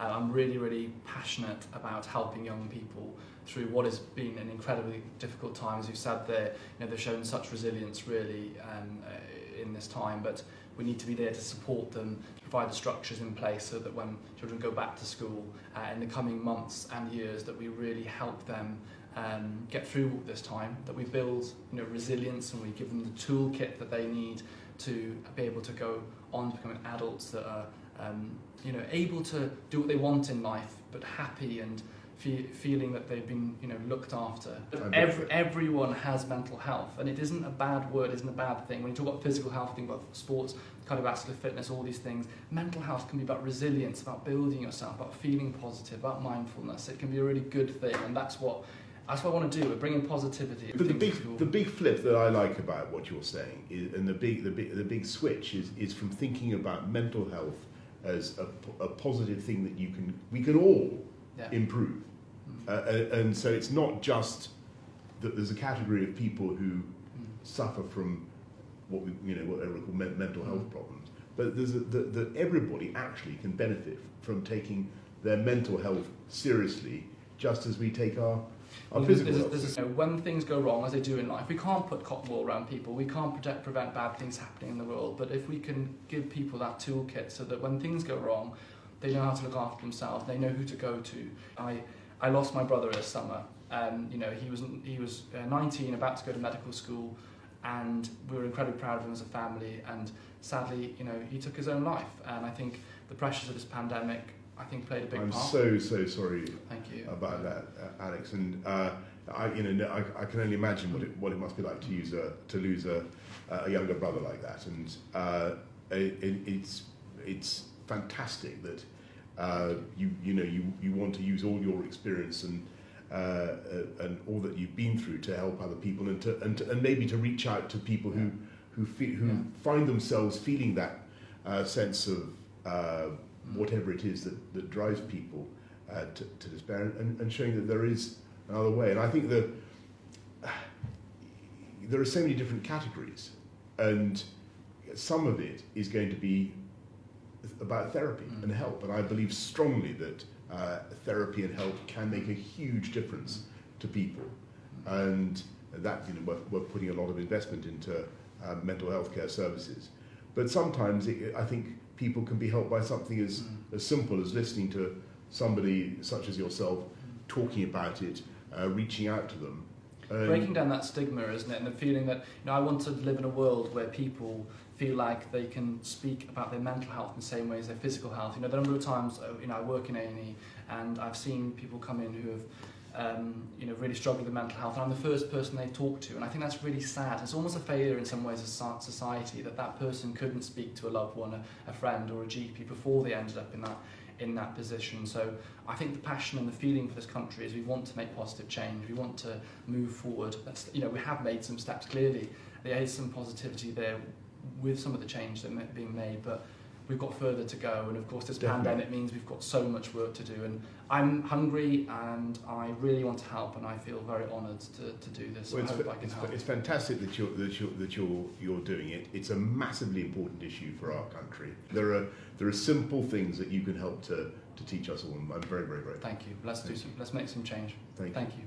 I'm really, really passionate about helping young people through what has been an incredibly difficult time. As you've said there, they've shown such resilience really in this time, but we need to be there to support them, to provide the structures in place so that when children go back to school in the coming months and years, that we really help them get through this time, that we build resilience and we give them the toolkit that they need to be able to go on to becoming adults that are able to do what they want in life, but happy and feeling that they've been looked after. Everyone has mental health, and it isn't a bad word, isn't a bad thing. When you talk about physical health, think about sports, cardiovascular fitness, all these things. Mental health can be about resilience, about building yourself, about feeling positive, about mindfulness. It can be a really good thing, and that's what I want to do. We're bringing positivity. But the big flip that I like about what you're saying is, and the big switch is from thinking about mental health as a positive thing that we can all improve. And so it's not just that there's a category of people who suffer from what we call mental health problems, but there's that everybody actually can benefit from taking their mental health seriously, just as we take our physical health. When things go wrong, as they do in life, we can't put cotton wool around people, we can't prevent bad things happening in the world, but if we can give people that toolkit so that when things go wrong, they know how to look after themselves, they know who to go to. I lost my brother this summer. He was 19, about to go to medical school, and we were incredibly proud of him as a family. And sadly, he took his own life. And I think the pressures of this pandemic, played a big part. I'm so sorry. Thank you. About that, Alex. And I can only imagine what it must be like to lose a younger brother like that. And it's fantastic that. You want to use all your experience and all that you've been through to help other people and maybe to reach out to people who find themselves feeling that sense of whatever it is that drives people to despair, and showing that there is another way. And I think that there are so many different categories, and some of it is going to be about therapy and help, and I believe strongly that therapy and help can make a huge difference to people, and that we're putting a lot of investment into mental health care services. But sometimes I think people can be helped by something as simple as listening to somebody such as yourself talking about it, reaching out to them. Breaking down that stigma, isn't it? And the feeling that I want to live in a world where people feel like they can speak about their mental health in the same way as their physical health. The number of times I work in A&E, and I've seen people come in who have really struggled with mental health, and I'm the first person they talk to, and I think that's really sad. It's almost a failure in some ways as society that person couldn't speak to a loved one, a friend or a GP before they ended up in that position. So I think the passion and the feeling for this country is we want to make positive change, we want to move forward. We have made some steps, clearly there is some positivity there with some of the change that are being made, but we've got further to go, and of course this pandemic means we've got so much work to do, and I'm hungry and I really want to help, and I feel very honoured to do this. Well, I hope I can help. It's fantastic that you're doing it. It's a massively important issue for our country. There are simple things that you can help to teach us all, and I'm very, very grateful. Thank you. Let's make some change. Thank you.